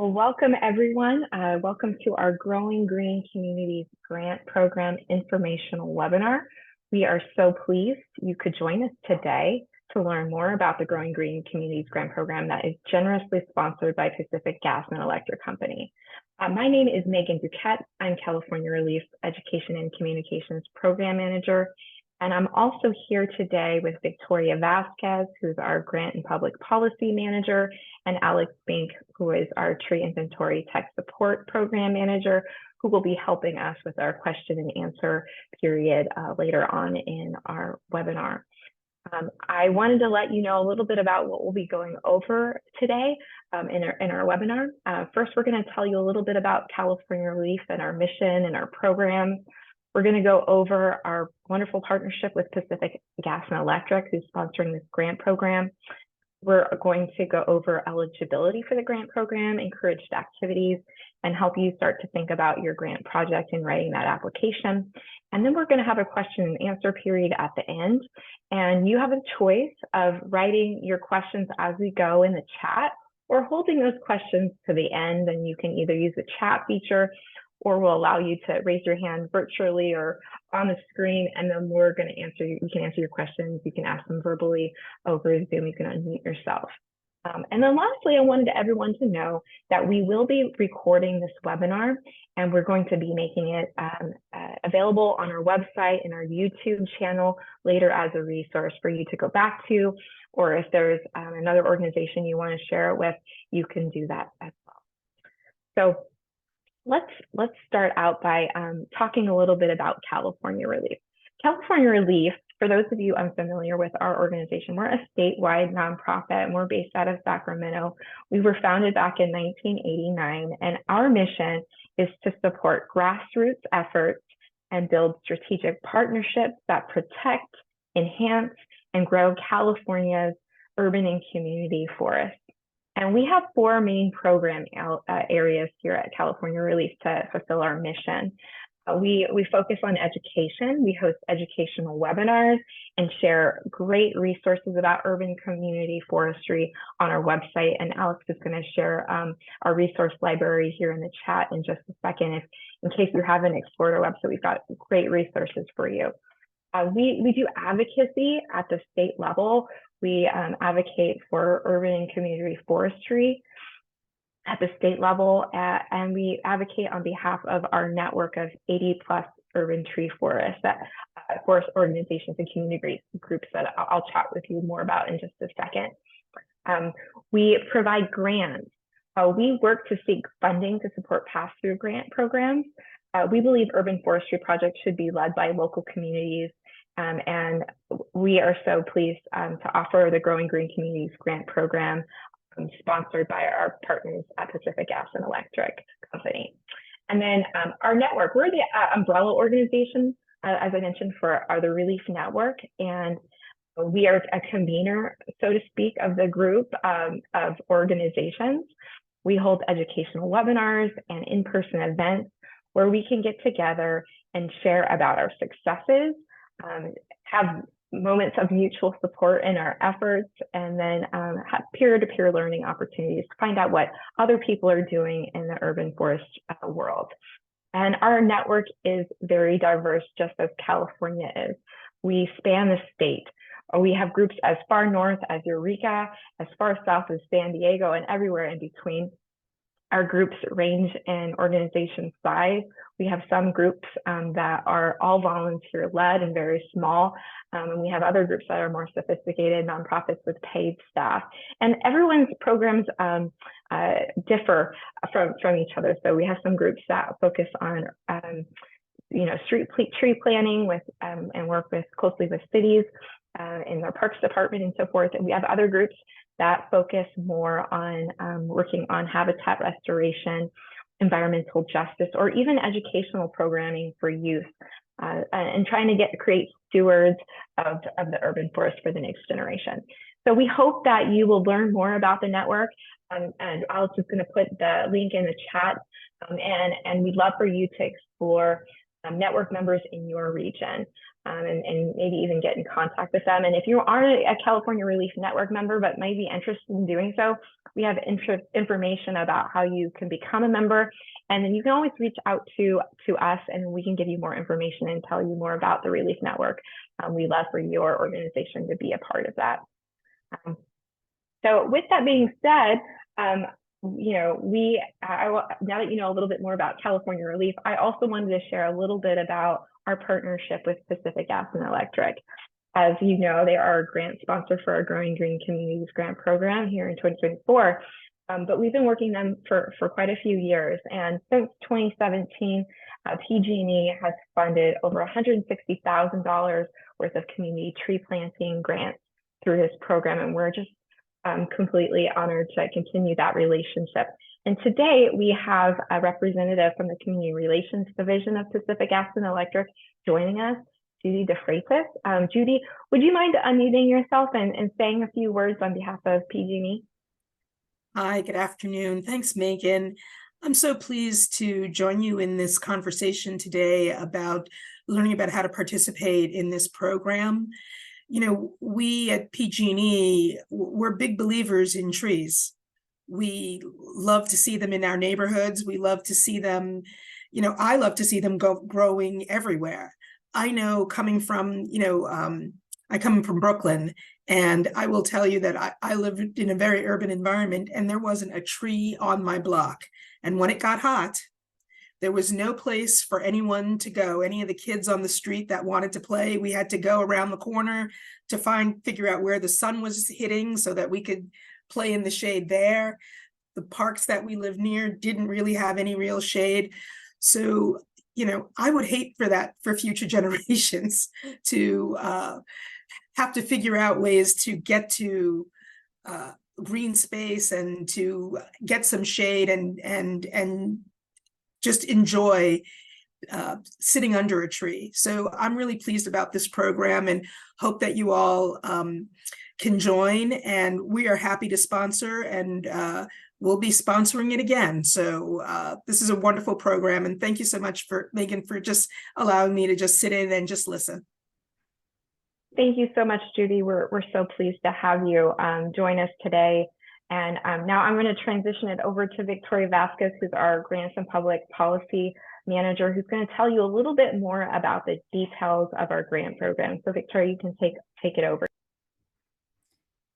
Well, welcome everyone. Welcome to our Growing Green Communities Grant Program informational webinar. We are so pleased you could join us today to learn more about the Growing Green Communities Grant Program that is generously sponsored by Pacific Gas and Electric Company. My name is Megan Duquette. I'm California ReLeaf Education and Communications Program Manager. And I'm also here today with Victoria Vasquez, who's our Grant and Public Policy Manager, and Alex Bink, who is our Tree Inventory Tech Support Program Manager, who will be helping us with our question and answer period later on in our webinar. I wanted to let you know a little bit about what we'll be going over today in our webinar. First, we're going to tell you a little bit about California ReLeaf and our mission and our programs. We're going to go over our wonderful partnership with Pacific Gas and Electric, who's sponsoring this grant program. We're going to go over eligibility for the grant program, encouraged activities, and help you start to think about your grant project and writing that application. And then we're going to have a question and answer period at the end. And you have a choice of writing your questions as we go in the chat or holding those questions to the end. And you can either use the chat feature or we'll allow you to raise your hand virtually or on the screen, and then we're going to answer you. We can answer your questions. You can ask them verbally over Zoom. You can unmute yourself. And then lastly, I wanted everyone to know that we will be recording this webinar, and we're going to be making it available on our website and our YouTube channel later as a resource for you to go back to, or if there's another organization you want to share it with, you can do that as well. So let's start out by talking a little bit about California ReLeaf. California ReLeaf, for those of you unfamiliar with our organization, we're a statewide nonprofit and we're based out of Sacramento. We were founded back in 1989, and our mission is to support grassroots efforts and build strategic partnerships that protect, enhance, and grow California's urban and community forests. And we have four main program areas here at California ReLeaf to fulfill our mission. We focus on education. We host educational webinars and share great resources about urban community forestry on our website. And Alex is going to share our resource library here in the chat in just a second. In case you haven't explored our website, we've got great resources for you. We do advocacy at the state level. We advocate for urban and community forestry at the state level, and we advocate on behalf of our network of 80+ urban tree forests, forest organizations and community groups that I'll chat with you more about in just a second. We provide grants. We work to seek funding to support pass-through grant programs. We believe urban forestry projects should be led by local communities. And we are so pleased to offer the Growing Green Communities Grant Program sponsored by our partners at Pacific Gas and Electric Company. And then our network, we're the umbrella organization, as I mentioned, for the ReLeaf Network. And we are a convener, so to speak, of the group of organizations. We hold educational webinars and in-person events where we can get together and share about our successes, have moments of mutual support in our efforts, and then have peer-to-peer learning opportunities to find out what other people are doing in the urban forest world. And our network is very diverse, just as California is. We span the state. We have groups as far north as Eureka, as far south as San Diego, and everywhere in between. Our groups range in organization size. We have some groups that are all volunteer-led and very small. And we have other groups that are more sophisticated, nonprofits with paid staff. And everyone's programs differ from each other. So we have some groups that focus on street tree planning with and work closely with cities in our parks department and so forth. And we have other groups that focus more on working on habitat restoration, environmental justice, or even educational programming for youth, and trying to create stewards of the urban forest for the next generation. So we hope that you will learn more about the network, and Alex is going to put the link in the chat, and we'd love for you to explore network members in your region. and maybe even get in contact with them. And if you aren't a California ReLeaf Network member but might be interested in doing so, we have information about how you can become a member. And then you can always reach out to us, and we can give you more information and tell you more about the ReLeaf Network. We love for your organization to be a part of that. So with that being said, now that you know a little bit more about California ReLeaf, I also wanted to share a little bit about our partnership with Pacific Gas and Electric. As you know, they are our grant sponsor for our Growing Green Communities grant program here in 2024. But we've been working them for quite a few years. And since 2017, PG&E has funded over $160,000 worth of community tree planting grants through this program. And we're just completely honored to continue that relationship. And today we have a representative from the Community Relations Division of Pacific Gas and Electric joining us, Judy DeFreitas. Judy, would you mind unmuting yourself and saying a few words on behalf of PG&E? Hi, good afternoon. Thanks, Megan. I'm so pleased to join you in this conversation today about learning about how to participate in this program. You know, we at PG&E, we're big believers in trees. We love to see them in our neighborhoods. We love to see them, I love to see them growing everywhere. I know coming from, I come from Brooklyn, and I will tell you that I lived in a very urban environment, and there wasn't a tree on my block. And when it got hot, there was no place for anyone to go. Any of the kids on the street that wanted to play, we had to go around the corner to figure out where the sun was hitting so that we could play in the shade there. The parks that we lived near didn't really have any real shade. So, I would hate for that for future generations to have to figure out ways to get to green space and to get some shade and just enjoy sitting under a tree. So I'm really pleased about this program and hope that you all can join. And we are happy to sponsor, and we'll be sponsoring it again. So this is a wonderful program. And thank you so much, Megan, for just allowing me to just sit in and just listen. Thank you so much, Judy. We're so pleased to have you join us today. And now I'm going to transition it over to Victoria Vasquez, who's our Grants and Public Policy Manager, who's going to tell you a little bit more about the details of our grant program. So Victoria, you can take it over.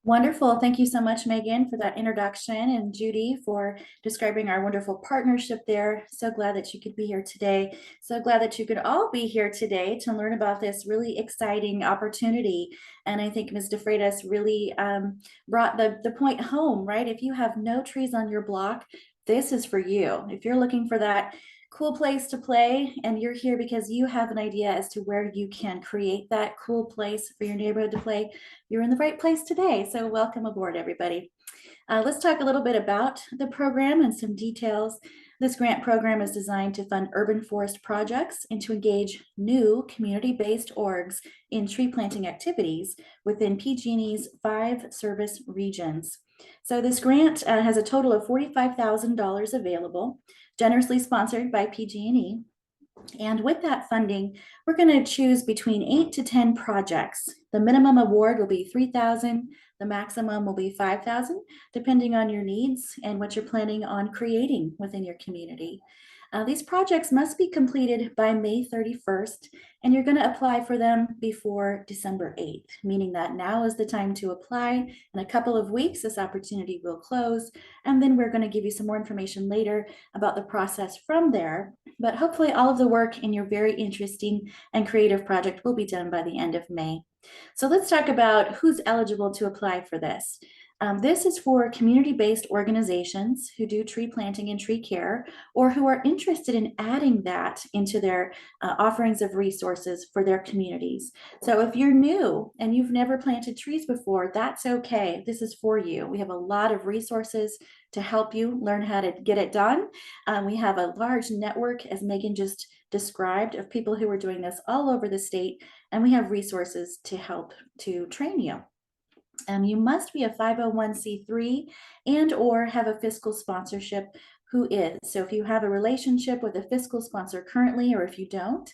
Wonderful. Thank you so much, Megan, for that introduction, and Judy for describing our wonderful partnership there. So glad that you could be here today. So glad that you could all be here today to learn about this really exciting opportunity. And I think Ms. DeFreitas really brought the point home, right? If you have no trees on your block, this is for you. If you're looking for that cool place to play, and you're here because you have an idea as to where you can create that cool place for your neighborhood to play, you're in the right place today. So welcome aboard, everybody. Let's talk a little bit about the program and some details. This grant program is designed to fund urban forest projects and to engage new community-based orgs in tree planting activities within PG&E's 5 service regions. So this grant has a total of $45,000 available, generously sponsored by PG&E. And with that funding, we're going to choose between 8 to 10 projects. The minimum award will be $3,000. The maximum will be $5,000, depending on your needs and what you're planning on creating within your community. These projects must be completed by May 31st, and you're going to apply for them before December 8th, meaning that now is the time to apply. In a couple of weeks, this opportunity will close, and then we're going to give you some more information later about the process from there. But hopefully all of the work in your very interesting and creative project will be done by the end of May. So let's talk about who's eligible to apply for this. This is for community-based organizations who do tree planting and tree care, or who are interested in adding that into their offerings of resources for their communities. So if you're new and you've never planted trees before, that's okay. This is for you. We have a lot of resources to help you learn how to get it done. We have a large network, as Megan just described, of people who are doing this all over the state, and we have resources to help to train you. You must be a 501c3 and or have a fiscal sponsorship who is. So if you have a relationship with a fiscal sponsor currently, or if you don't,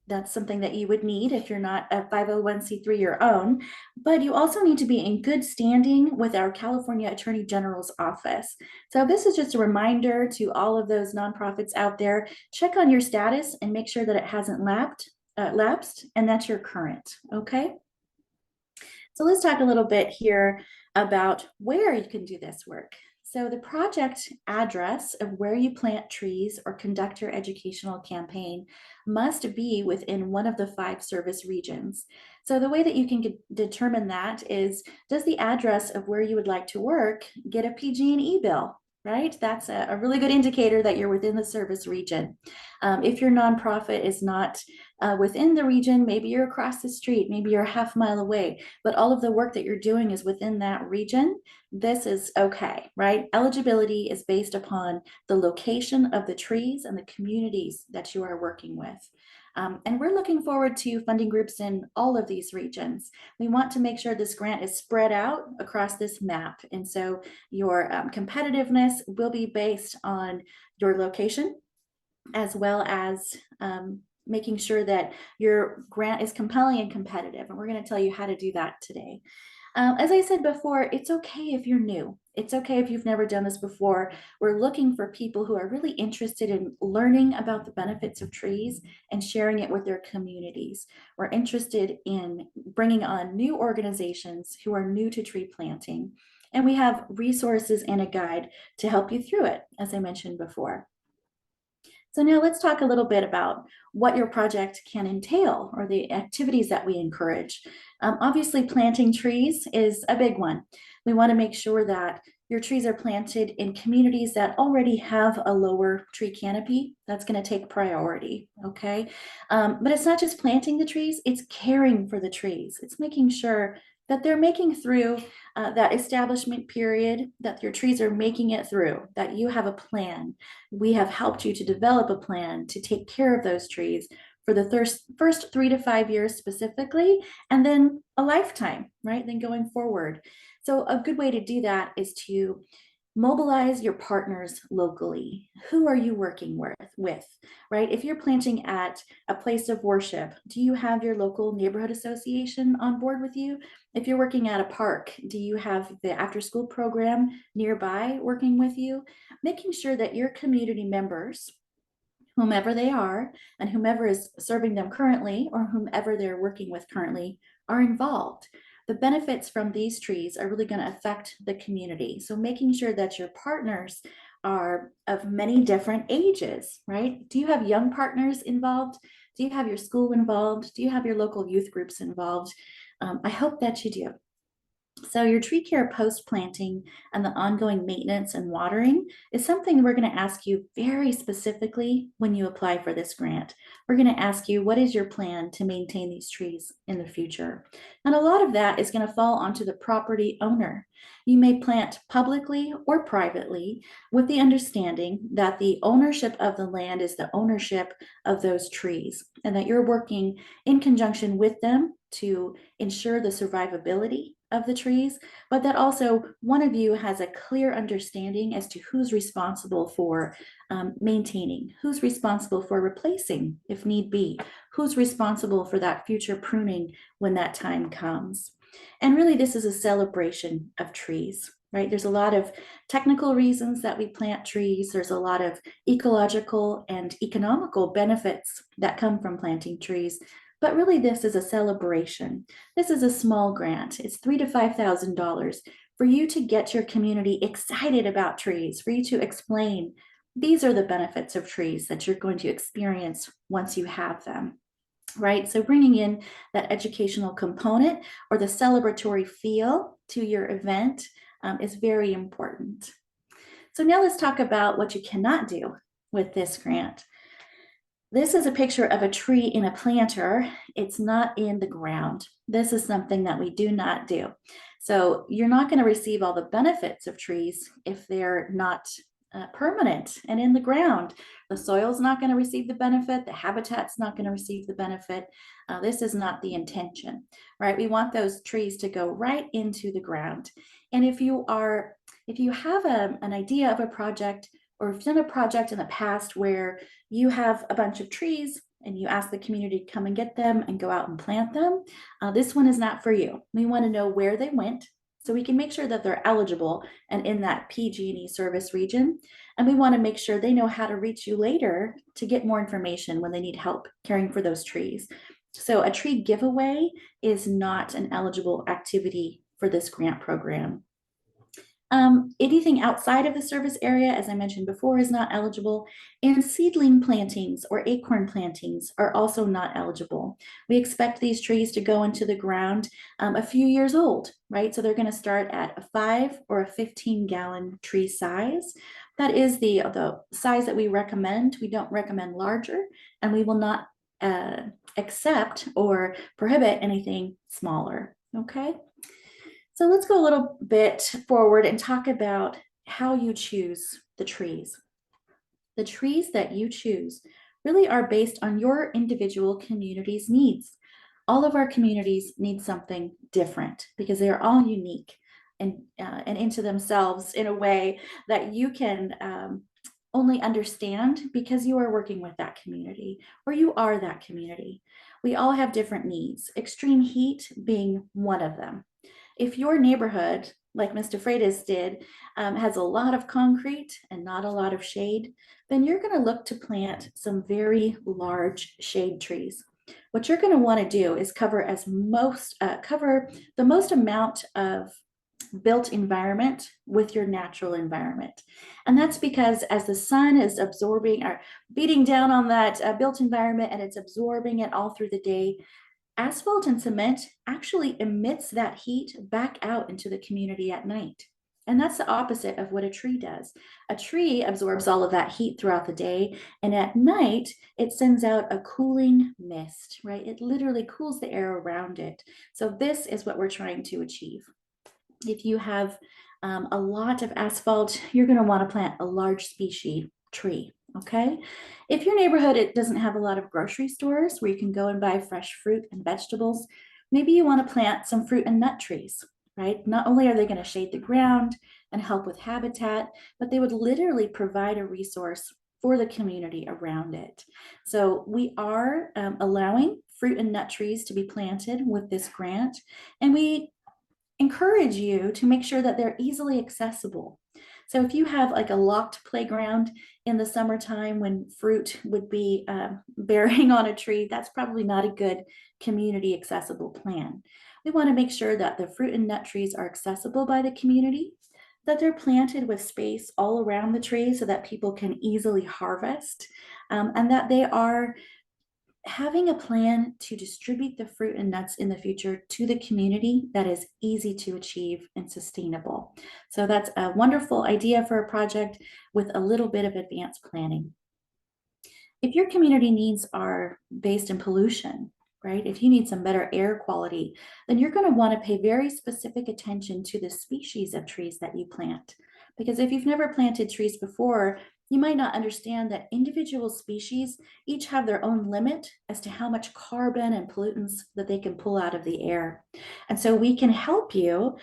that's something that you would need if you're not a 501c3 your own. But you also need to be in good standing with our California Attorney General's office. So this is just a reminder to all of those nonprofits out there, check on your status and make sure that it hasn't lapsed and that you're current, okay? So let's talk a little bit here about where you can do this work. So the project address of where you plant trees or conduct your educational campaign must be within one of the 5 service regions. So the way that you can determine that is, does the address of where you would like to work get a PG&E bill? Right? That's a really good indicator that you're within the service region. If your nonprofit is not within the region, maybe you're across the street, maybe you're a half mile away, but all of the work that you're doing is within that region, this is okay, right? Eligibility is based upon the location of the trees and the communities that you are working with. And we're looking forward to funding groups in all of these regions. We want to make sure this grant is spread out across this map. And so your competitiveness will be based on your location, as well as making sure that your grant is compelling and competitive. And we're going to tell you how to do that today. As I said before, it's okay if you're new. It's okay if you've never done this before. We're looking for people who are really interested in learning about the benefits of trees and sharing it with their communities. We're interested in bringing on new organizations who are new to tree planting. And we have resources and a guide to help you through it, as I mentioned before. So now let's talk a little bit about what your project can entail, or the activities that we encourage. Obviously, planting trees is a big one. We want to make sure that your trees are planted in communities that already have a lower tree canopy. That's going to take priority, okay? But it's not just planting the trees, it's caring for the trees. It's making sure that they're making through that establishment period, that your trees are making it through, that you have a plan. We have helped you to develop a plan to take care of those trees for the first 3 to 5 years specifically, and then a lifetime, right? Then going forward. So a good way to do that is to mobilize your partners locally. Who are you working with, right? If you're planting at a place of worship, do you have your local neighborhood association on board with you? If you're working at a park, do you have the after-school program nearby working with you? Making sure that your community members, whomever they are, and whomever is serving them currently, or whomever they're working with currently, are involved. The benefits from these trees are really going to affect the community. So making sure that your partners are of many different ages, right? Do you have young partners involved? Do you have your school involved? Do you have your local youth groups involved? I hope that you do. So your tree care post-planting and the ongoing maintenance and watering is something we're going to ask you very specifically when you apply for this grant. We're going to ask you, what is your plan to maintain these trees in the future? And a lot of that is going to fall onto the property owner. You may plant publicly or privately with the understanding that the ownership of the land is the ownership of those trees, and that you're working in conjunction with them to ensure the survivability of the trees, but that also one of you has a clear understanding as to who's responsible for maintaining, who's responsible for replacing if need be, who's responsible for that future pruning when that time comes. And really, this is a celebration of trees, right? There's a lot of technical reasons that we plant trees. There's a lot of ecological and economical benefits that come from planting trees. But really, this is a celebration. This is a small grant. It's $3,000 to $5,000 for you to get your community excited about trees, for you to explain these are the benefits of trees that you're going to experience once you have them, right? So bringing in that educational component or the celebratory feel to your event is very important. So now let's talk about what you cannot do with this grant. This is a picture of a tree in a planter. It's not in the ground. This is something that we do not do. So you're not going to receive all the benefits of trees if they're not permanent and in the ground. The soil's not going to receive the benefit. The habitat's not going to receive the benefit. This is not the intention, right? We want those trees to go right into the ground. And if you have an idea of a project or if you've done a project in the past where you have a bunch of trees and you ask the community to come and get them and go out and plant them, this one is not for you. We want to know where they went so we can make sure that they're eligible and in that PG&E service region. And we want to make sure they know how to reach you later to get more information when they need help caring for those trees. So a tree giveaway is not an eligible activity for this grant program. Anything outside of the service area, as I mentioned before, is not eligible, and seedling plantings or acorn plantings are also not eligible. We expect these trees to go into the ground a few years old, right? So they're going to start at a 5 or a 15-gallon tree size. That is the size that we recommend. We don't recommend larger, and we will not accept or prohibit anything smaller, okay? So let's go a little bit forward and talk about how you choose the trees. The trees that you choose really are based on your individual community's needs. All of our communities need something different because they are all unique and into themselves in a way that you can only understand because you are working with that community or you are that community. We all have different needs, extreme heat being one of them. If your neighborhood, like Mr. Freitas did, has a lot of concrete and not a lot of shade, then you're going to look to plant some very large shade trees. What you're going to want to do is cover the most amount of built environment with your natural environment. And that's because as the sun is absorbing or beating down on that built environment and it's absorbing it all through the day, asphalt and cement actually emits that heat back out into the community at night. And that's the opposite of what a tree does. A tree absorbs all of that heat throughout the day, and at night, it sends out a cooling mist, right? It literally cools the air around it. So this is what we're trying to achieve. If you have a lot of asphalt, you're going to want to plant a large species tree. Okay. If your neighborhood, it doesn't have a lot of grocery stores where you can go and buy fresh fruit and vegetables, maybe you want to plant some fruit and nut trees, right? Not only are they going to shade the ground and help with habitat, but they would literally provide a resource for the community around it. So we are allowing fruit and nut trees to be planted with this grant, and we encourage you to make sure that they're easily accessible. So if you have like a locked playground in the summertime when fruit would be bearing on a tree, that's probably not a good community accessible plan. We want to make sure that the fruit and nut trees are accessible by the community, that they're planted with space all around the tree so that people can easily harvest, and that they are having a plan to distribute the fruit and nuts in the future to the community that is easy to achieve and sustainable. So that's a wonderful idea for a project with a little bit of advanced planning. If your community needs are based in pollution, right? If you need some better air quality, then you're going to want to pay very specific attention to the species of trees that you plant. Because if you've never planted trees before, you might not understand that individual species each have their own limit as to how much carbon and pollutants that they can pull out of the air. And so we can help you.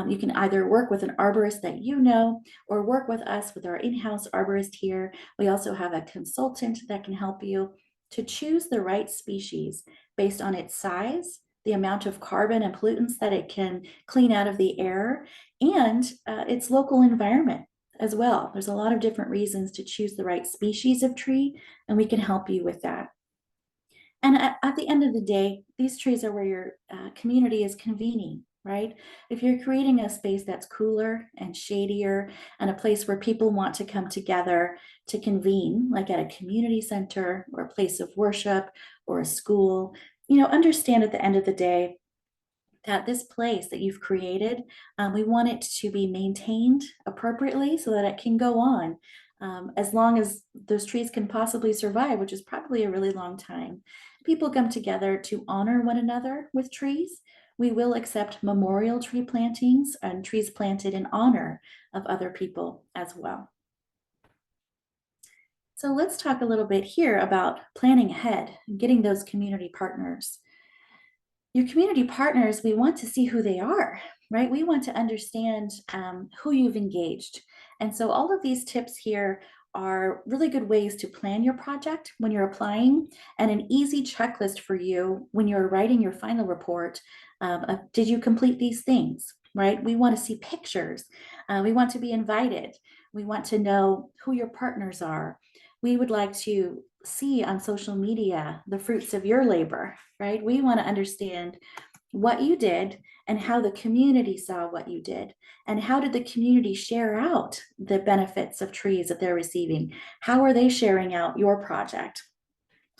You can either work with an arborist that you know, or work with us with our in-house arborist here. We also have a consultant that can help you to choose the right species based on its size, the amount of carbon and pollutants that it can clean out of the air, and its local environment as well. There's a lot of different reasons to choose the right species of tree, and we can help you with that. And at the end of the day, these trees are where your community is convening, right? If you're creating a space that's cooler and shadier and a place where people want to come together to convene, like at a community center or a place of worship or a school, understand at the end of the day that this place that you've created, we want it to be maintained appropriately so that it can go on as long as those trees can possibly survive, which is probably a really long time. People come together to honor one another with trees. We will accept memorial tree plantings and trees planted in honor of other people as well. So let's talk a little bit here about planning ahead and getting those community partners. Your community partners, we want to see who they are, right? We want to understand who you've engaged. And so all of these tips here are really good ways to plan your project when you're applying, and an easy checklist for you when you're writing your final report of did you complete these things, right? We want to see pictures. We want to be invited. We want to know who your partners are. We would like to see on social media the fruits of your labor, right? We want to understand what you did and how the community saw what you did, and how did the community share out the benefits of trees that they're receiving. How are they sharing out your project?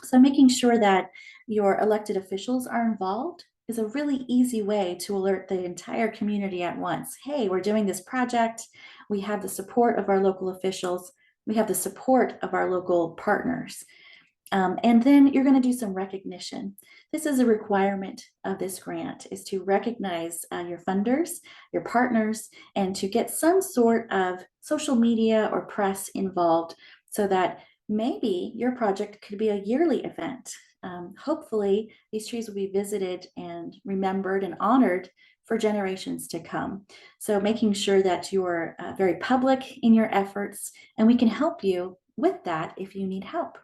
So making sure that your elected officials are involved is a really easy way to alert the entire community at once. Hey, we're doing this project. We have the support of our local officials. We have the support of our local partners. And then you're going to do some recognition. This is a requirement of this grant, is to recognize your funders, your partners, and to get some sort of social media or press involved so that maybe your project could be a yearly event. Hopefully, these trees will be visited and remembered and honored for generations to come. So making sure that you're very public in your efforts, and we can help you with that if you need help.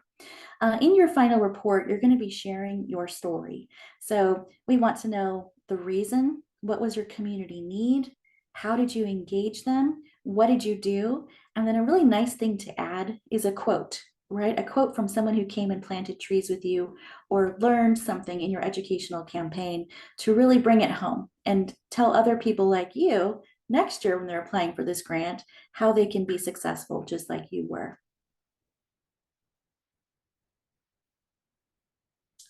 In your final report, you're going to be sharing your story. So we want to know the reason. What was your community need? How did you engage them? What did you do? And then a really nice thing to add is a quote, right? A quote from someone who came and planted trees with you or learned something in your educational campaign to really bring it home and tell other people like you next year when they're applying for this grant how they can be successful just like you were.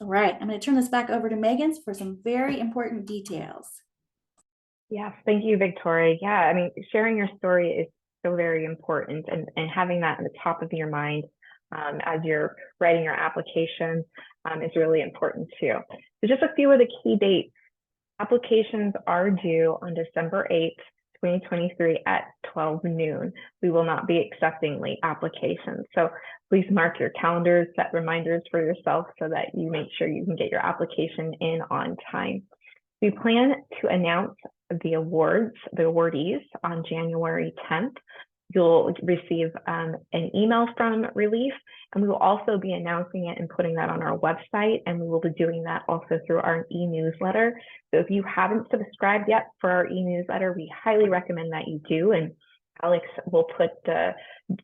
All right, I'm going to turn this back over to Megan for some very important details. Yes, thank you, Victoria. Yeah, I mean, sharing your story is so very important, and having that at the top of your mind as you're writing your application is really important too. So just a few of the key dates. Applications are due on December 8th, 2023 at 12 noon. We will not be accepting late applications. So please mark your calendars, set reminders for yourself so that you make sure you can get your application in on time. We plan to announce the awardees on January 10th. You'll receive an email from ReLeaf, and we will also be announcing it and putting that on our website, and we will be doing that also through our e-newsletter. So if you haven't subscribed yet for our e-newsletter, we highly recommend that you do, and Alex will put the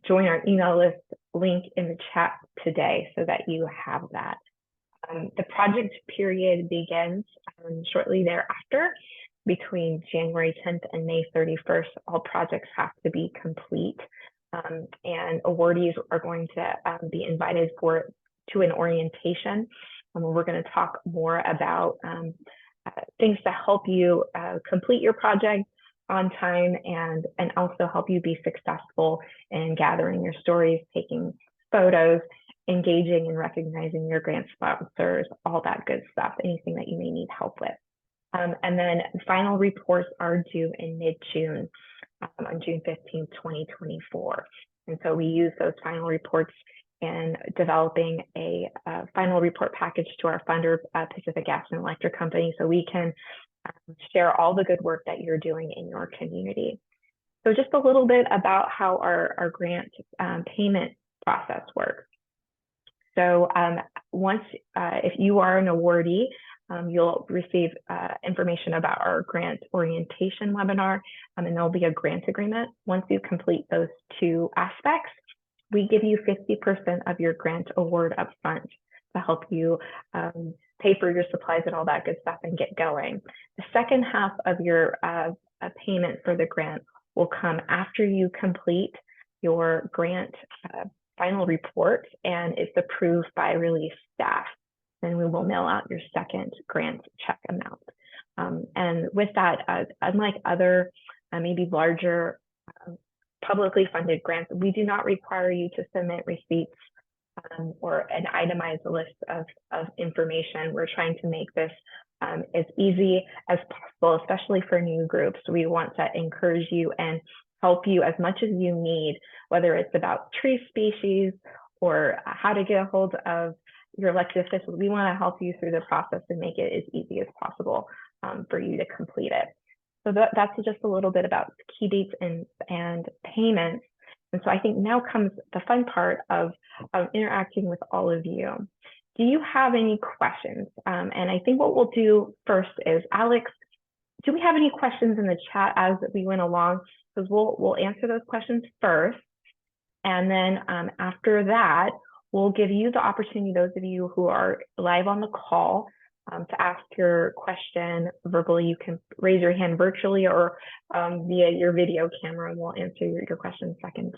join our email list link in the chat today so that you have that. The project period begins shortly thereafter. Between January 10th and May 31st, all projects have to be complete, and awardees are going to be invited to an orientation. We're going to talk more about things to help you complete your project on time and also help you be successful in gathering your stories, taking photos, engaging and recognizing your grant sponsors, all that good stuff, anything that you may need help with. And then final reports are due in mid-June, on June 15th, 2024. And so we use those final reports in developing a final report package to our funder, Pacific Gas and Electric Company, so we can share all the good work that you're doing in your community. So just a little bit about how our grant payment process works. So once, if you are an awardee, you'll receive information about our grant orientation webinar, and there'll be a grant agreement. Once you complete those two aspects, we give you 50% of your grant award upfront to help you pay for your supplies and all that good stuff and get going. The second half of your payment for the grant will come after you complete your grant final report and it's approved by ReLeaf staff. Then we will mail out your second grant check amount. And with that, unlike other maybe larger publicly funded grants, we do not require you to submit receipts or an itemized list of information. We're trying to make this as easy as possible, especially for new groups. We want to encourage you and help you as much as you need, whether it's about tree species or how to get a hold of your elected officials. We want to help you through the process and make it as easy as possible for you to complete it. So that's just a little bit about key dates and payments. And so I think now comes the fun part of interacting with all of you. Do you have any questions? And I think what we'll do first is, Alex, do we have any questions in the chat as we went along? Because we'll answer those questions first. And then after that, we'll give you the opportunity, those of you who are live on the call, to ask your question verbally. You can raise your hand virtually or via your video camera, and we'll answer your question second.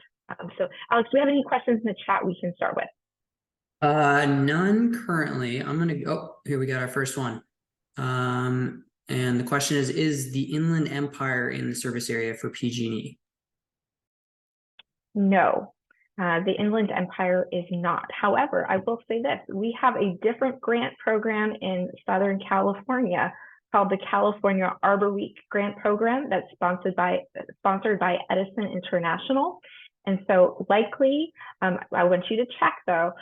So Alex, do we have any questions in the chat we can start with? None currently. I'm gonna go, here we got our first one. And the question is the Inland Empire in the service area for PG&E? No, the Inland Empire is not. However, I will say this, we have a different grant program in Southern California called the California Arbor Week Grant Program that's sponsored by Edison International. And so likely, I want you to check though,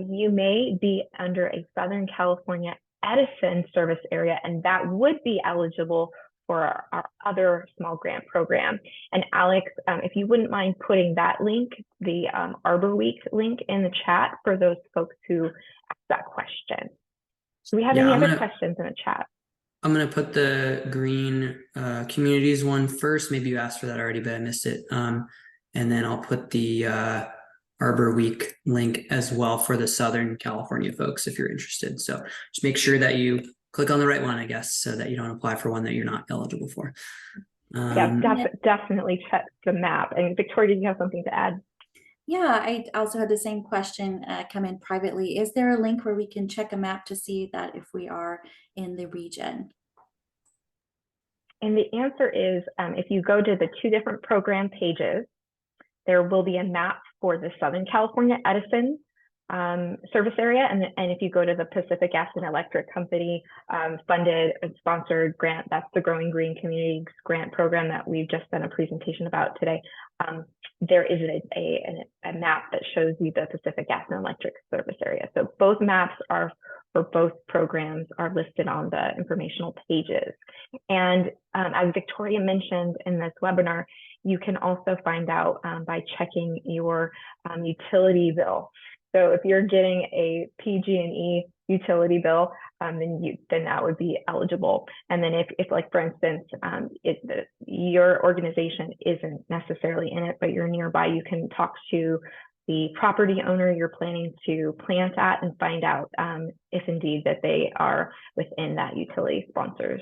you may be under a Southern California Edison service area, and that would be eligible for our other small grant program. And Alex, if you wouldn't mind putting that link, the Arbor Week link in the chat for those folks who asked that question. Do we have any other questions in the chat? I'm going to put the green communities one first. Maybe you asked for that already, but I missed it. And then I'll put the Arbor Week link as well for the Southern California folks if you're interested. So just make sure that you click on the right one, I guess, so that you don't apply for one that you're not eligible for. Yeah, definitely check the map. And Victoria, do you have something to add? Yeah, I also had the same question come in privately. Is there a link where we can check a map to see that if we are in the region? And the answer is, if you go to the two different program pages, there will be a map for the Southern California Edison service area. And if you go to the Pacific Gas and Electric Company funded and sponsored grant, that's the Growing Green Communities Grant Program that we've just done a presentation about today. There is a map that shows you the Pacific Gas and Electric service area. So both maps are for both programs are listed on the informational pages. And as Victoria mentioned in this webinar, you can also find out by checking your utility bill. So if you're getting a PG&E utility bill, then that would be eligible. And then if like for instance, your organization isn't necessarily in it, but you're nearby, you can talk to the property owner you're planning to plant at and find out if indeed that they are within that utility sponsor's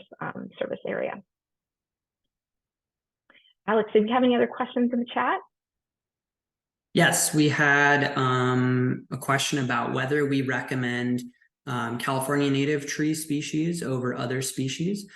service area. Alex, did you have any other questions in the chat? Yes, we had a question about whether we recommend California native tree species over other species,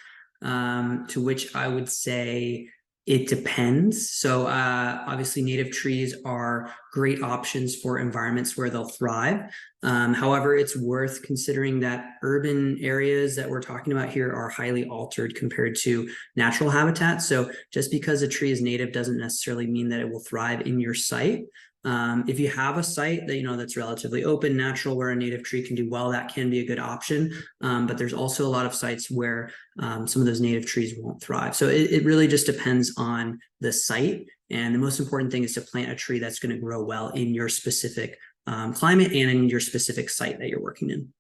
to which I would say it depends. So obviously native trees are great options for environments where they'll thrive. However, it's worth considering that urban areas that we're talking about here are highly altered compared to natural habitat. So just because a tree is native doesn't necessarily mean that it will thrive in your site. If you have a site that that's relatively open, natural, where a native tree can do well, that can be a good option. But there's also a lot of sites where some of those native trees won't thrive. So it really just depends on the site. And the most important thing is to plant a tree that's going to grow well in your specific climate and in your specific site that you're working in.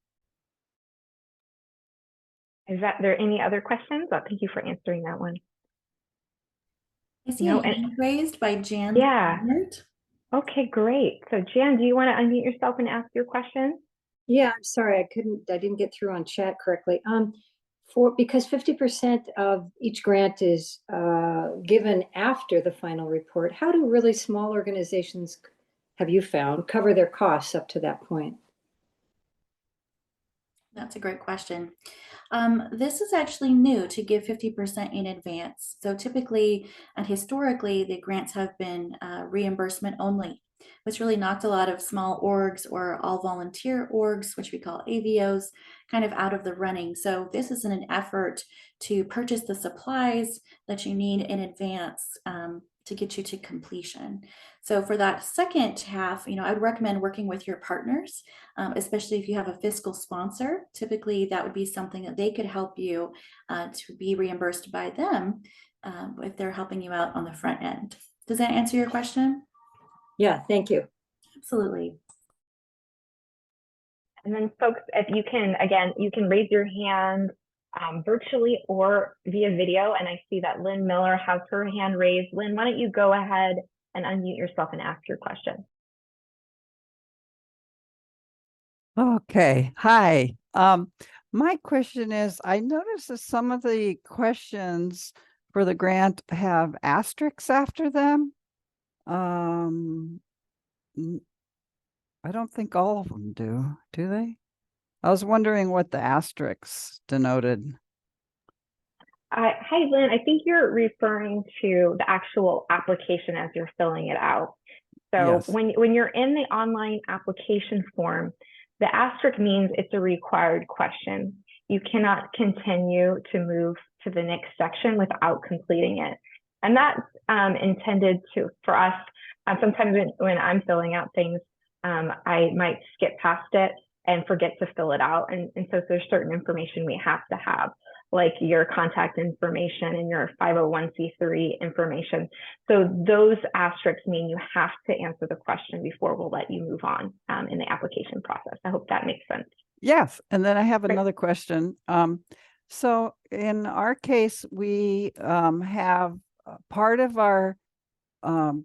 Is there any other questions? Oh, thank you for answering that one. I see a hand raised by Jan. Yeah. Okay, great. So Jan, do you want to unmute yourself and ask your question? Yeah, I'm sorry, I didn't get through on chat correctly. Because 50% of each grant is given after the final report, how do really small organizations, have you found, cover their costs up to that point? That's a great question. This is actually new to give 50% in advance. So typically and historically, the grants have been reimbursement only, which really knocked a lot of small orgs or all volunteer orgs, which we call AVOs, kind of out of the running. So this is an effort to purchase the supplies that you need in advance to get you to completion. So for that second half, I'd recommend working with your partners, especially if you have a fiscal sponsor. Typically, that would be something that they could help you to be reimbursed by them if they're helping you out on the front end. Does that answer your question? Yeah, thank you. Absolutely. And then folks, if you can, again, you can raise your hand virtually or via video. And I see that Lynn Miller has her hand raised. Lynn, why don't you go ahead and unmute yourself and ask your question? Okay, hi. My question is, I noticed that some of the questions for the grant have asterisks after them. I don't think all of them do they? I was wondering what the asterisks denoted. Hi, Lynn. I think you're referring to the actual application as you're filling it out. So Yes. when you're in the online application form, the asterisk means it's a required question. You cannot continue to move to the next section without completing it. And that's intended for us. Sometimes when I'm filling out things, I might skip past it and forget to fill it out. And so there's certain information we have to have, like your contact information and your 501c3 information. So those asterisks mean you have to answer the question before we'll let you move on in the application process. I hope that makes sense. Yes, and then I have Great. another question. So in our case, we have part of our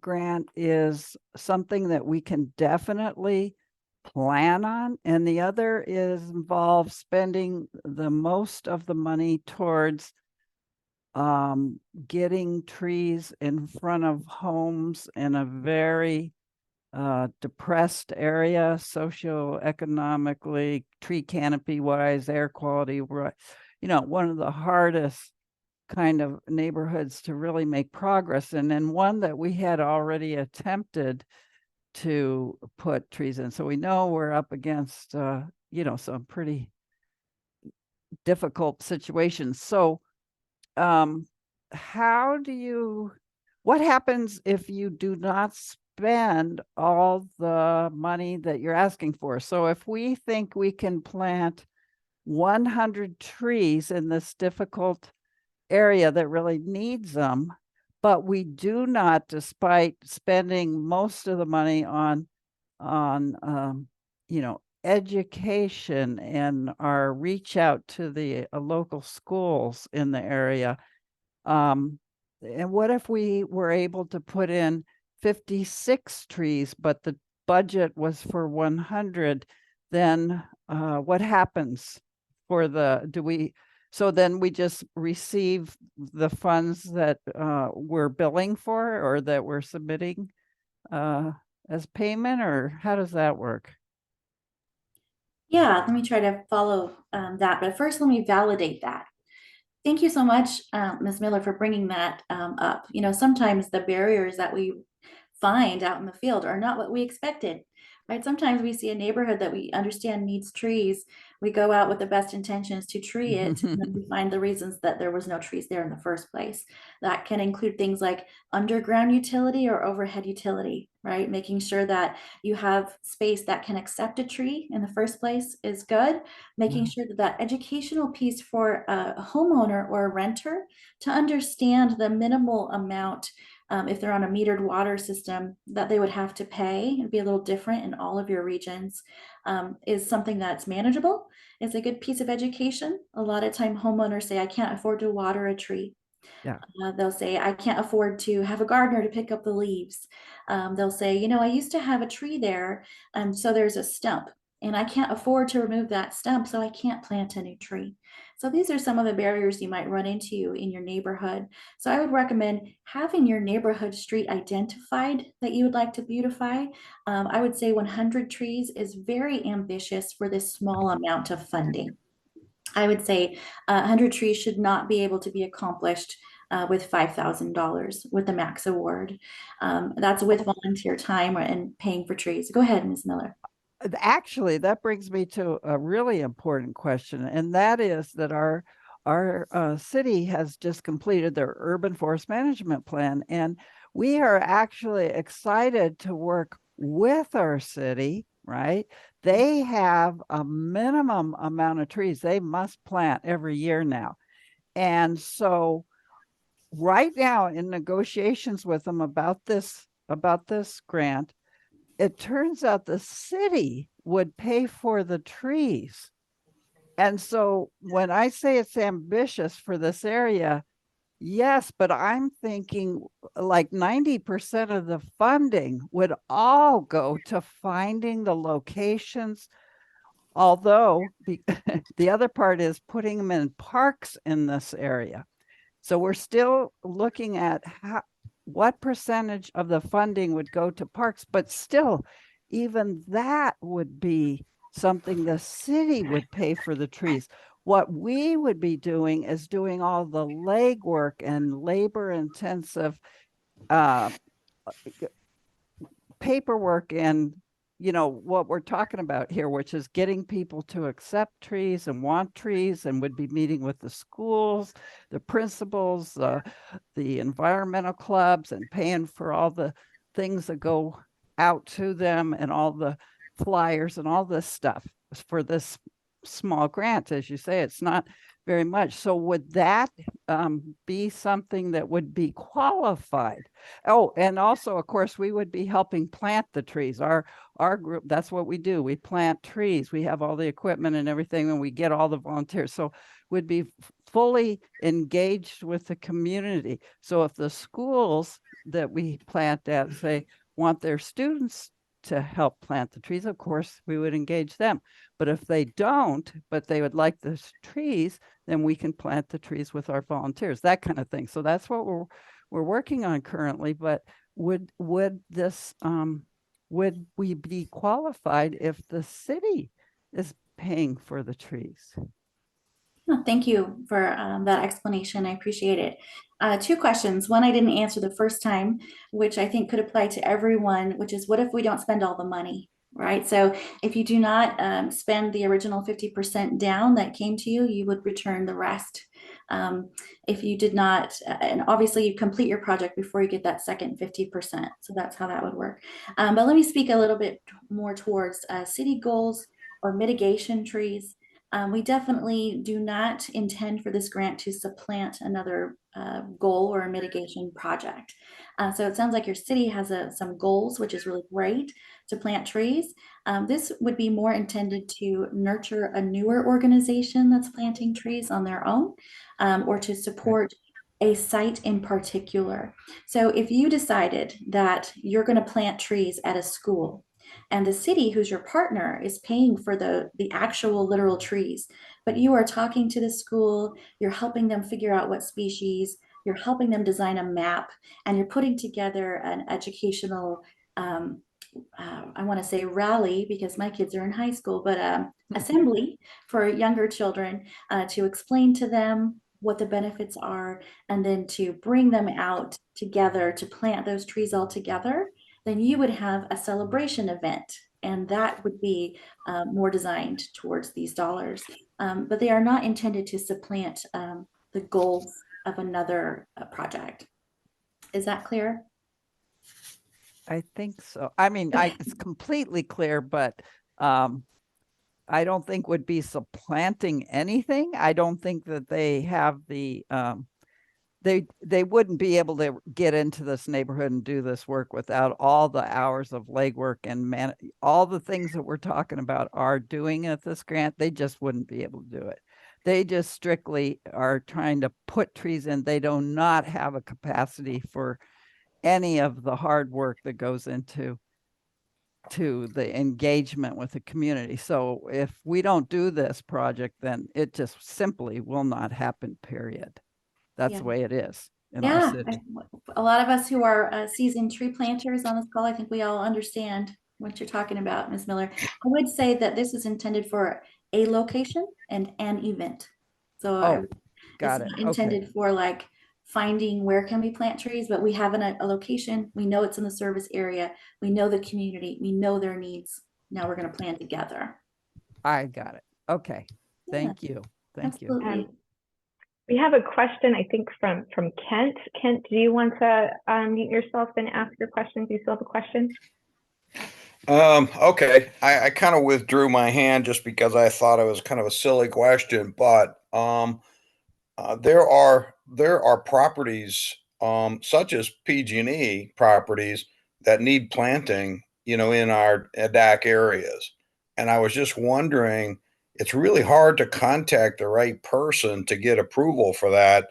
grant is something that we can definitely plan on, and the other involves spending the most of the money towards getting trees in front of homes in a very depressed area, socioeconomically, tree canopy wise, air quality, one of the hardest kind of neighborhoods to really make progress in, and one that we had already attempted to put trees in. So we know we're up against, some pretty difficult situations. So what happens if you do not spend all the money that you're asking for? So if we think we can plant 100 trees in this difficult area that really needs them, but we do not, despite spending most of the money on education and our reach out to the local schools in the area. And what if we were able to put in 56 trees, but the budget was for 100? Then what happens for so then we just receive the funds that we're billing for or that we're submitting as payment, or how does that work? Yeah, let me try to follow that. But first, let me validate that. Thank you so much, Ms. Miller, for bringing that up. Sometimes the barriers that we find out in the field are not what we expected, right? Sometimes we see a neighborhood that we understand needs trees. We go out with the best intentions to tree it, and then we find the reasons that there was no trees there in the first place. That can include things like underground utility or overhead utility, right? Making sure that you have space that can accept a tree in the first place is good. Making sure that educational piece for a homeowner or a renter to understand the minimal amount, if they're on a metered water system, that they would have to pay. It'd be a little different in all of your regions, is something that's manageable. It's a good piece of education. A lot of time homeowners say, I can't afford to water a tree. Yeah. They'll say, I can't afford to have a gardener to pick up the leaves. They'll say, I used to have a tree there, so there's a stump, and I can't afford to remove that stump, so I can't plant a new tree. So these are some of the barriers you might run into in your neighborhood. So I would recommend having your neighborhood street identified that you would like to beautify. I would say 100 trees is very ambitious for this small amount of funding. I would say 100 trees should not be able to be accomplished with $5,000 with the max award. That's with volunteer time and paying for trees. Go ahead, Ms. Miller. Actually, that brings me to a really important question, and that is that our city has just completed their urban forest management plan, and we are actually excited to work with our city, right? They have a minimum amount of trees they must plant every year now. And so right now in negotiations with them about this grant, it turns out the city would pay for the trees. And so when I say it's ambitious for this area, yes, but I'm thinking like 90% of the funding would all go to finding the locations. Although the other part is putting them in parks in this area. So we're still looking at what percentage of the funding would go to parks, but still, even that would be something the city would pay for the trees. What we would be doing is doing all the legwork and labor intensive paperwork and what we're talking about here, which is getting people to accept trees and want trees, and would be meeting with the schools, the principals, the environmental clubs, and paying for all the things that go out to them and all the flyers and all this stuff for this small grant. As you say, it's not very much. So would that be something that would be qualified? Oh, and also, of course, we would be helping plant the trees. Our group, that's what we do. We plant trees. We have all the equipment and everything, and we get all the volunteers. So we'd be fully engaged with the community. So if the schools that we plant at, say, want their students to help plant the trees, of course, we would engage them. But if they don't, but they would like the trees, then we can plant the trees with our volunteers, that kind of thing. So that's what we're working on currently. But would this would we be qualified if the city is paying for the trees? Oh, thank you for that explanation. I appreciate it. Two questions. One I didn't answer the first time, which I think could apply to everyone, which is what if we don't spend all the money, right? So if you do not spend the original 50% down that came to you, you would return the rest. If you did not, and obviously you complete your project before you get that second 50%. So that's how that would work. But let me speak a little bit more towards city goals or mitigation trees. We definitely do not intend for this grant to supplant another goal or a mitigation project. So it sounds like your city has some goals, which is really great, to plant trees. This would be more intended to nurture a newer organization that's planting trees on their own, or to support a site in particular. So if you decided that you're going to plant trees at a school, and the city, who's your partner, is paying for the actual literal trees, but you are talking to the school, you're helping them figure out what species, you're helping them design a map, and you're putting together an educational I want to say rally, because my kids are in high school, but assembly for younger children, to explain to them what the benefits are, and then to bring them out together to plant those trees all together. Then you would have a celebration event, and that would be more designed towards these dollars. But they are not intended to supplant the goals of another project. Is that clear? I think so. I mean, it's completely clear, but I don't think would be supplanting anything. I don't think that they have the they wouldn't be able to get into this neighborhood and do this work without all the hours of legwork and all the things that we're talking about are doing at this grant. They just wouldn't be able to do it. They just strictly are trying to put trees in. They do not have a capacity for any of the hard work that goes into the engagement with the community. So if we don't do this project, then it just simply will not happen, period. That's the way it is in our city. A lot of us who are seasoned tree planters on this call, I think we all understand what you're talking about, Ms. Miller. I would say that this is intended for a location and an event. So got it's it. not intended for like finding where can we plant trees, but we have a location. We know it's in the service area. We know the community. We know their needs. Now we're going to plan together. I got it. Okay. Thank you. Thank you. We have a question, I think, from Kent. Kent, do you want to unmute yourself and ask your question? Do you still have a question? Okay. I kind of withdrew my hand just because I thought it was kind of a silly question, but there are properties such as PG&E properties that need planting in our DAC areas. And I was just wondering, it's really hard to contact the right person to get approval for that.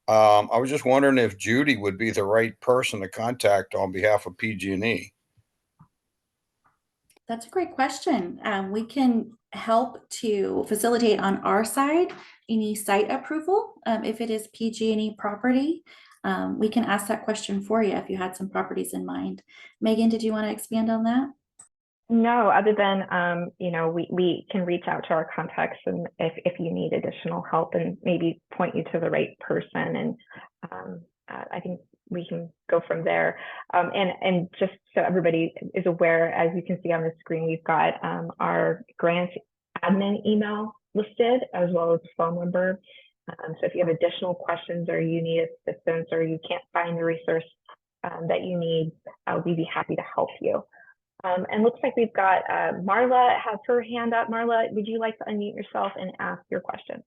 I was just wondering if Judy would be the right person to contact on behalf of PG&E. That's a great question. We can help to facilitate on our side any site approval. If it is PG&E property, we can ask that question for you if you had some properties in mind. Megan, did you want to expand on that? No, other than, we can reach out to our contacts, and if you need additional help, and maybe point you to the right person. And I think we can go from there. And just so everybody is aware, as you can see on the screen, we've got our grant admin email listed, as well as phone number. So if you have additional questions, or you need assistance, or you can't find the resource that you need, we'd be happy to help you. And looks like we've got Marla has her hand up. Marla, would you like to unmute yourself and ask your question?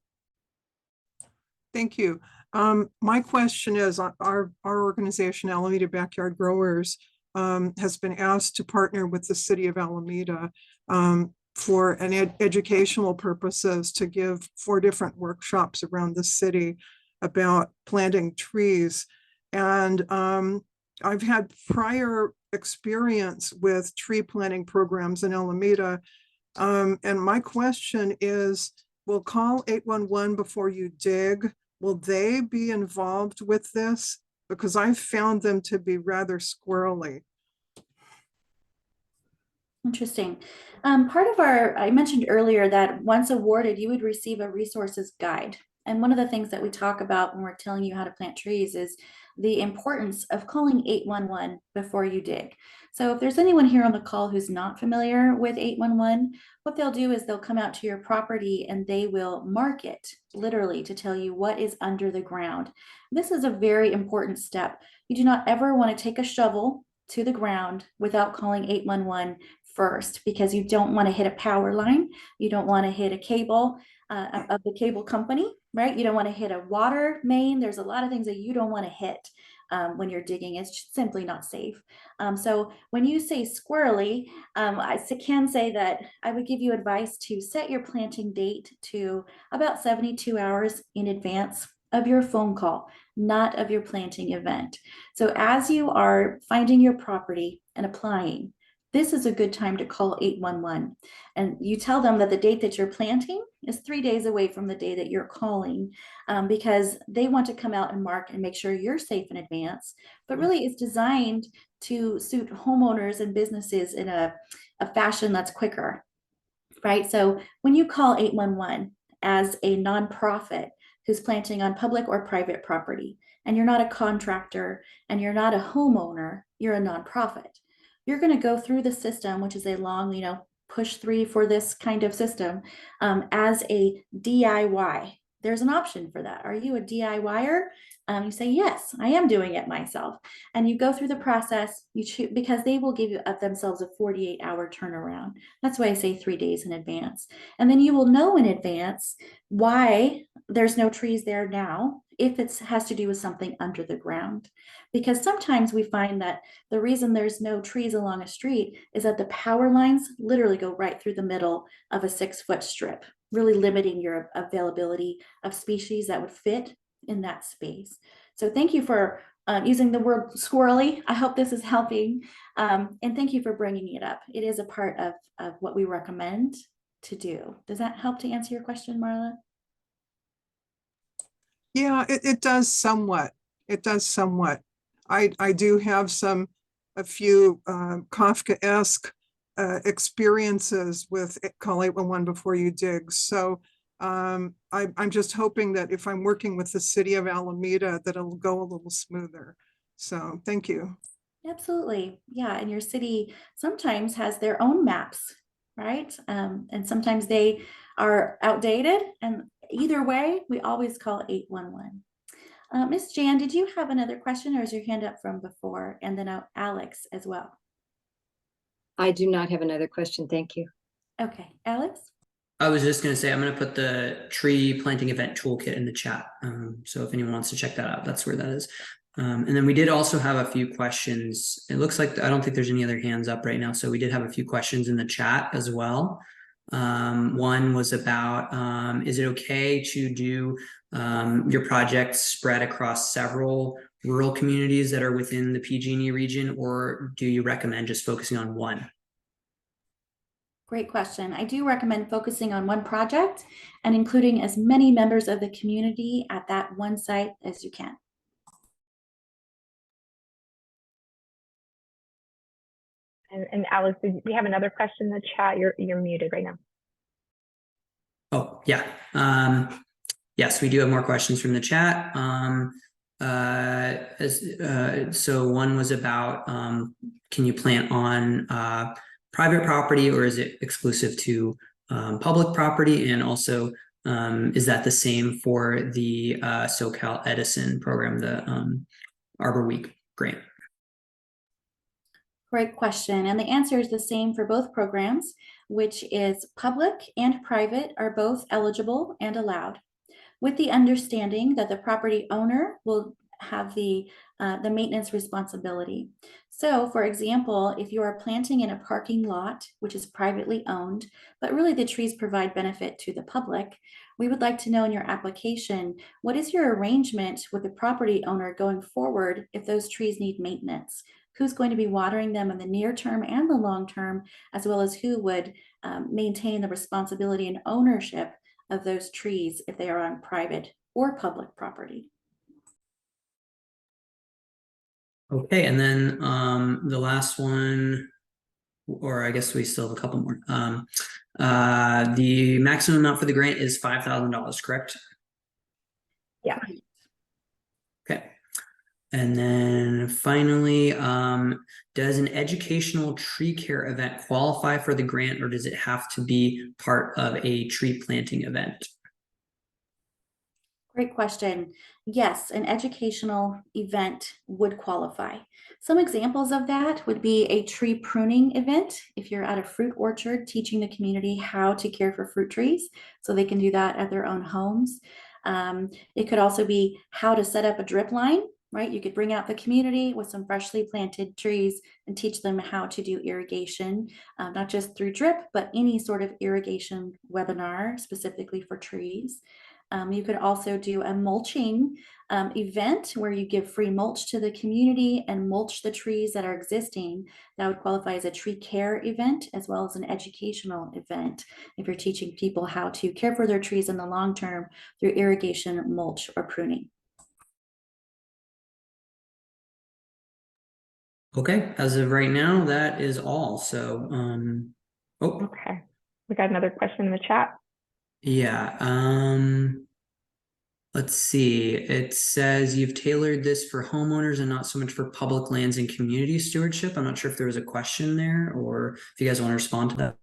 Thank you. My question is, our organization, Alameda Backyard Growers, has been asked to partner with the city of Alameda for an educational purposes, to give 4 different workshops around the city about planting trees. And I've had prior experience with tree planting programs in Alameda. And my question is, will call 811 before you dig, will they be involved with this? Because I've found them to be rather squirrely. Interesting. Part of I mentioned earlier that once awarded, you would receive a resources guide. And one of the things that we talk about when we're telling you how to plant trees is the importance of calling 811 before you dig. So if there's anyone here on the call who's not familiar with 811, what they'll do is they'll come out to your property and they will mark it literally to tell you what is under the ground. This is a very important step. You do not ever want to take a shovel to the ground without calling 811 first, because you don't want to hit a power line. You don't want to hit a cable of the cable company, right? You don't want to hit a water main. There's a lot of things that you don't want to hit when you're digging. It's just simply not safe. So when you say squirrely, I can say that I would give you advice to set your planting date to about 72 hours in advance of your phone call, not of your planting event. So as you are finding your property and applying, this is a good time to call 811. And you tell them that the date that you're planting is 3 days away from the day that you're calling, because they want to come out and mark and make sure you're safe in advance. But really, it's designed to suit homeowners and businesses in a fashion that's quicker, right? So when you call 811 as a nonprofit who's planting on public or private property, and you're not a contractor and you're not a homeowner, you're a nonprofit. You're going to go through the system, which is a long, push 3 for this kind of system, as a DIY. There's an option for that. Are you a DIYer? You say, yes, I am doing it myself. And you go through the process, you choose, because they will give you themselves a 48-hour turnaround. That's why I say 3 days in advance. And then you will know in advance why there's no trees there now, if it has to do with something under the ground. Because sometimes we find that the reason there's no trees along a street is that the power lines literally go right through the middle of a 6-foot strip, really limiting your availability of species that would fit in that space. So thank you for using the word squirrely. I hope this is helping. And thank you for bringing it up. It is a part of what we recommend to do. Does that help to answer your question, Marla? Yeah, it does somewhat. It does somewhat. I do have a few Kafka-esque experiences with call 811 before you dig. So I'm just hoping that if I'm working with the city of Alameda, that it'll go a little smoother. So thank you. Absolutely. Yeah. And your city sometimes has their own maps, right? And sometimes they are outdated. And either way, we always call 811. Ms. Jan, did you have another question, or is your hand up from before? And then Alex as well. I do not have another question. Thank you. Okay, Alex? I was just going to say, I'm going to put the tree planting event toolkit in the chat. So if anyone wants to check that out, that's where that is. And then we did also have a few questions. It looks like I don't think there's any other hands up right now. So we did have a few questions in the chat as well. One was about, is it okay to do your project spread across several rural communities that are within the PG&E region, or do you recommend just focusing on one? Great question. I do recommend focusing on one project and including as many members of the community at that one site as you can. And Alex, we have another question in the chat. You're muted right now. Oh, yeah. Yes, we do have more questions from the chat. So one was about, can you plant on private property, or is it exclusive to public property? And also, is that the same for the SoCal Edison program, the Arbor Week grant? Great question. And the answer is the same for both programs, which is public and private are both eligible and allowed, with the understanding that the property owner will have the maintenance responsibility. So for example, if you are planting in a parking lot, which is privately owned, but really the trees provide benefit to the public, we would like to know in your application, what is your arrangement with the property owner going forward if those trees need maintenance? Who's going to be watering them in the near term and the long term, as well as who would maintain the responsibility and ownership of those trees if they are on private or public property. Okay, and then the last one, or I guess we still have a couple more. The maximum amount for the grant is $5,000, correct? Yeah. Okay. And then finally, does an educational tree care event qualify for the grant, or does it have to be part of a tree planting event? Great question. Yes, an educational event would qualify. Some examples of that would be a tree pruning event. If you're at a fruit orchard teaching the community how to care for fruit trees, so they can do that at their own homes. It could also be how to set up a drip line, right? You could bring out the community with some freshly planted trees and teach them how to do irrigation, not just through drip, but any sort of irrigation webinar specifically for trees. You could also do a mulching event where you give free mulch to the community and mulch the trees that are existing. That would qualify as a tree care event as well as an educational event if you're teaching people how to care for their trees in the long term through irrigation, mulch, or pruning. Okay, as of right now, that is all. So, Okay. We got another question in the chat. yeah. Let's see. It says you've tailored this for homeowners and not so much for public lands and community stewardship. I'm not sure if there was a question there, or if you guys want to respond to that.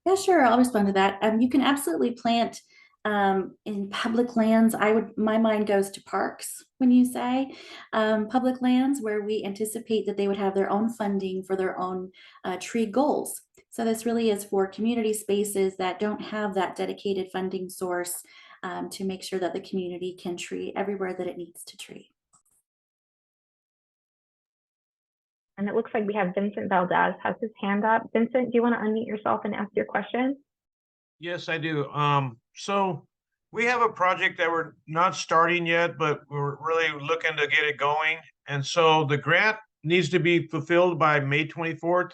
Yeah, sure. I'll respond to that. You can absolutely plant in public lands. My mind goes to parks when you say public lands, where we anticipate that they would have their own funding for their own tree goals. So this really is for community spaces that don't have that dedicated funding source to make sure that the community can tree everywhere that it needs to tree. And it looks like we have Vincent Valdez has his hand up. Vincent, do you want to unmute yourself and ask your question? Yes, I do. So we have a project that we're not starting yet, but we're really looking to get it going. And so the grant needs to be fulfilled by May 24th.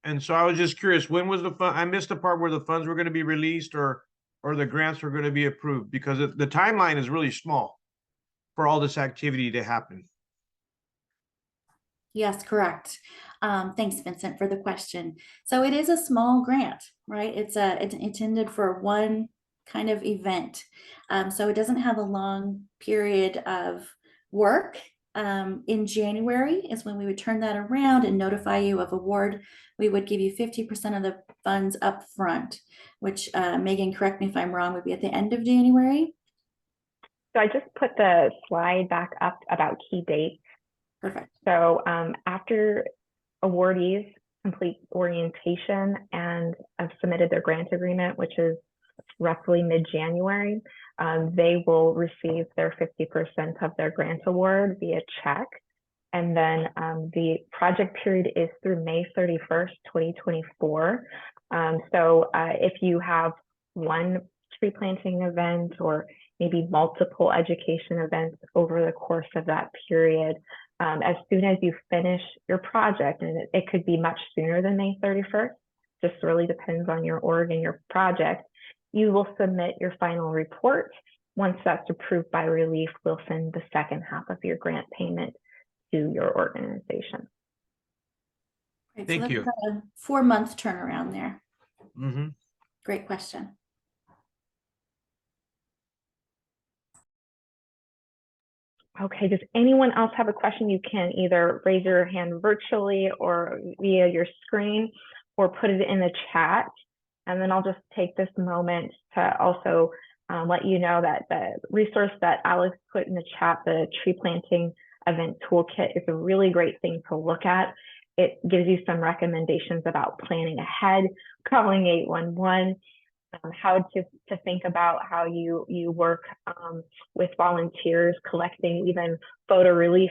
And so I was just curious, when was the fund? I missed the part where the funds were going to be released or the grants were going to be approved, because the timeline is really small for all this activity to happen. Yes, correct. Thanks, Vincent, for the question. So it is a small grant, right? It's intended for one kind of event. So it doesn't have a long period of work. In January is when we would turn that around and notify you of award. We would give you 50% of the funds up front, which Megan, correct me if I'm wrong, would be at the end of January. So I just put the slide back up about key dates. Perfect. So after awardees complete orientation and have submitted their grant agreement, which is roughly mid-January, they will receive their 50% of their grant award via check. And then the project period is through May 31st, 2024. So if you have one tree planting event or maybe multiple education events over the course of that period, as soon as you finish your project, and it could be much sooner than May 31st, just really depends on your org and your project, you will submit your final report. Once that's approved by ReLeaf, we'll send the second half of your grant payment to your organization. Great. Thank So you. that's about a 4-month turnaround there. Mm-hmm. Great question. Okay, does anyone else have a question? You can either raise your hand virtually or via your screen, or put it in the chat. And then I'll just take this moment to also let you know that the resource that Alex put in the chat, the tree planting event toolkit, is a really great thing to look at. It gives you some recommendations about planning ahead, calling 811, how to think about how you work with volunteers, collecting even photo release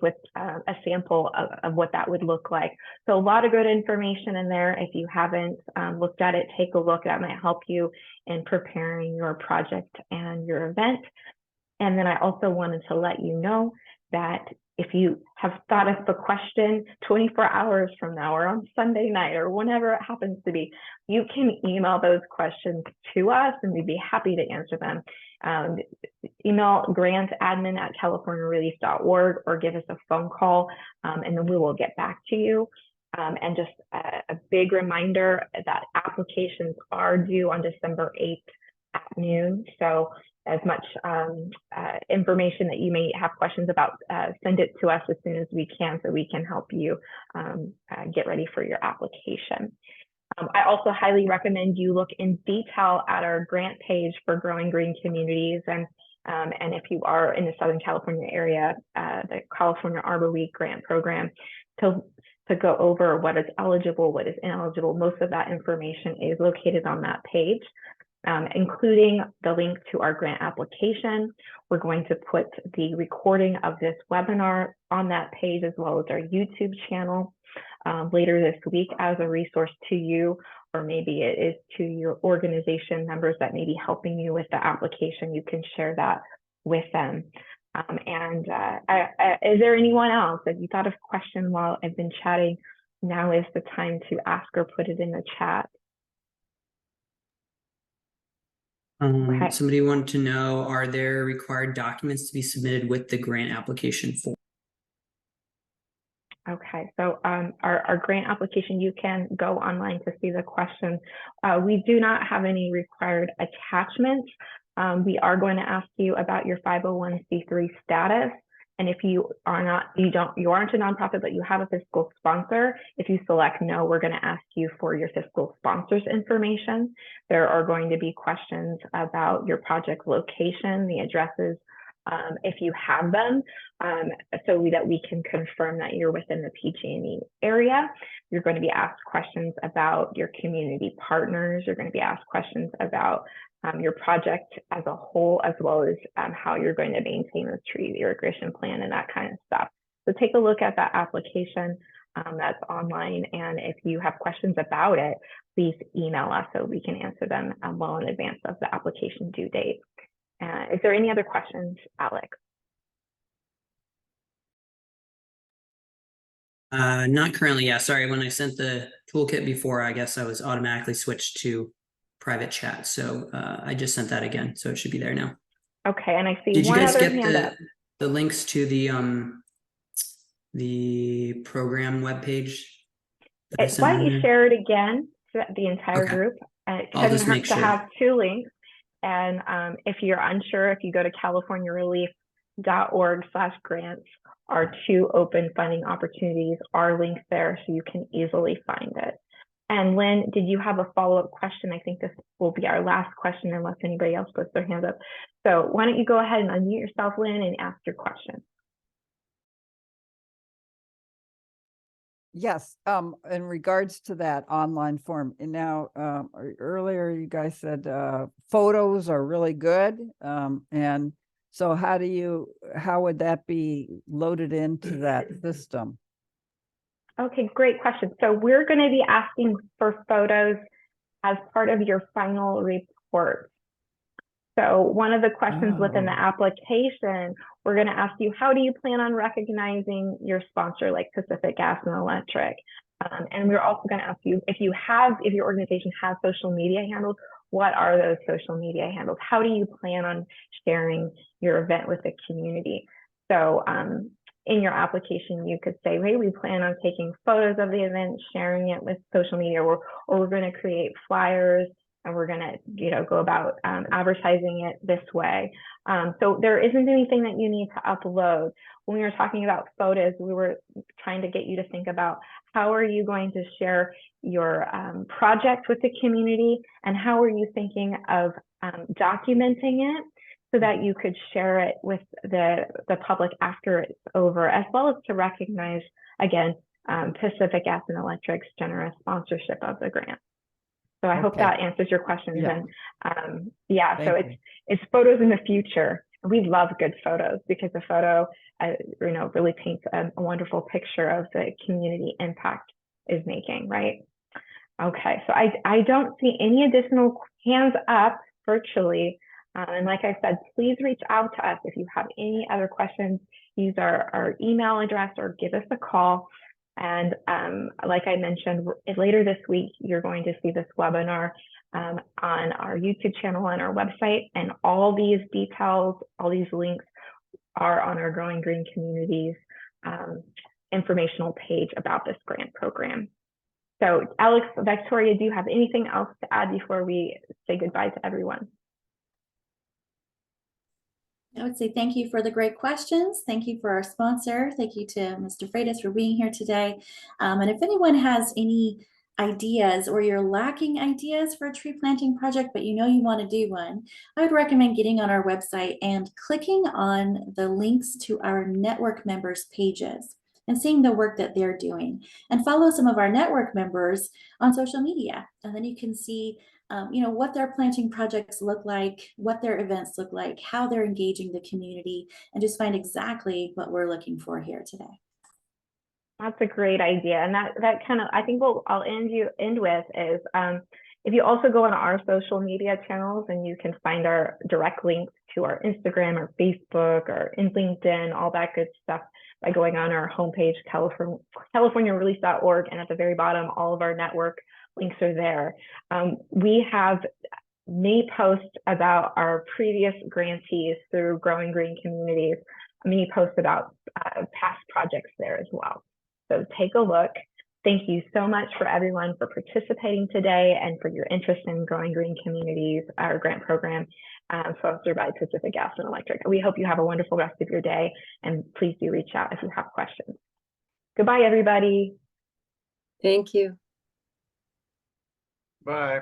with a sample of what that would look like. So a lot of good information in there. If you haven't looked at it, take a look. That might help you in preparing your project and your event. And then I also wanted to let you know that if you have thought of a question 24 hours from now or on Sunday night or whenever it happens to be, you can email those questions to us and we'd be happy to answer them. Email grantadmin@californiareleaf.org or give us a phone call, and then we will get back to you. And just a big reminder that applications are due on December 8th at noon. So as much information that you may have questions about, send it to us as soon as we can so we can help you get ready for your application. I also highly recommend you look in detail at our grant page for Growing Green Communities. And if you are in the Southern California area, the California Arbor Week grant program, to go over what is eligible, what is ineligible. Most of that information is located on that page. Including the link to our grant application. We're going to put the recording of this webinar on that page, as well as our YouTube channel later this week as a resource to you, or maybe it is to your organization members that may be helping you with the application. You can share that with them. Is there anyone else that you thought of a question while I've been chatting? Now is the time to ask or put it in the chat. Okay. Somebody wanted to know, are there required documents to be submitted with the grant application form? Okay, so our grant application, you can go online to see the question. We do not have any required attachments. We are going to ask you about your 501c3 status. And if you aren't a nonprofit, but you have a fiscal sponsor, if you select no, we're going to ask you for your fiscal sponsor's information. There are going to be questions about your project location, the addresses, if you have them, so that we can confirm that you're within the PG&E area. You're going to be asked questions about your community partners. You're going to be asked questions about your project as a whole, as well as how you're going to maintain the tree irrigation plan and that kind of stuff. So take a look at that application that's online. And if you have questions about it, please email us so we can answer them well in advance of the application due date. Is there any other questions, Alex? Not currently. Yeah, sorry. When I sent the toolkit before, I guess I was automatically switched to private chat. So I just sent that again. So it should be there now. Okay, and I see Did you one guys other get hand up. the links to the program webpage? Why don't you share it again to the entire group? It I'll doesn't just hurt make to sure. have two links. And if you're unsure, if you go to californiareleaf.org/grants, our two open funding opportunities are linked there, so you can easily find it. And Lynn, did you have a follow-up question? I think this will be our last question unless anybody else puts their hand up. So why don't you go ahead and unmute yourself, Lynn, and ask your question. Yes, in regards to that online form, and now, earlier you guys said, photos are really good. And so how would that be loaded into that system? Okay, great question. So we're going to be asking for photos as part of your final report. So one of the questions within the application, we're going to ask you, how do you plan on recognizing your sponsor, like Pacific Gas and Electric? And we're also going to ask you, if your organization has social media handles, what are those social media handles? How do you plan on sharing your event with the community? So in your application, you could say, hey, we plan on taking photos of the event, sharing it with social media, or we're going to create flyers, and we're going to, go about advertising it this way. So there isn't anything that you need to upload. When we were talking about photos, we were trying to get you to think about how are you going to share your project with the community, and how are you thinking of documenting it so that you could share it with the public after it's over, as well as to recognize, again, Pacific Gas and Electric's generous sponsorship of the grant. So I hope Okay. that answers your questions. Yeah. And Thank you. it's photos in the future. We love good photos because the photo, really paints a wonderful picture of the community impact is making, right? Okay, so I don't see any additional hands up virtually. And like I said, please reach out to us if you have any other questions. Use our email address or give us a call. And like I mentioned, later this week, you're going to see this webinar on our YouTube channel and our website. And all these details, all these links are on our Growing Green Communities informational page about this grant program. So Alex, Victoria, do you have anything else to add before we say goodbye to everyone? I would say thank you for the great questions. Thank you for our sponsor. Thank you to Mr. Freitas for being here today. And if anyone has any ideas, or you're lacking ideas for a tree planting project, but you want to do one, I would recommend getting on our website and clicking on the links to our network members pages and seeing the work that they're doing, and follow some of our network members on social media. And then you can see what their planting projects look like, what their events look like, how they're engaging the community, and just find exactly what we're looking for here today. That's a great idea. And that kind of, I think what I'll end with is, if you also go on our social media channels, and you can find our direct links to our Instagram or Facebook or in LinkedIn, all that good stuff, by going on our homepage, CaliforniaReLeaf.org, and at the very bottom, all of our network links are there. We have many posts about our previous grantees through Growing Green Communities, many posts about past projects there as well. So take a look. Thank you so much for everyone for participating today and for your interest in Growing Green Communities, our grant program sponsored by Pacific Gas and Electric. We hope you have a wonderful rest of your day, and please do reach out if you have questions. Goodbye, everybody. Thank you. Bye.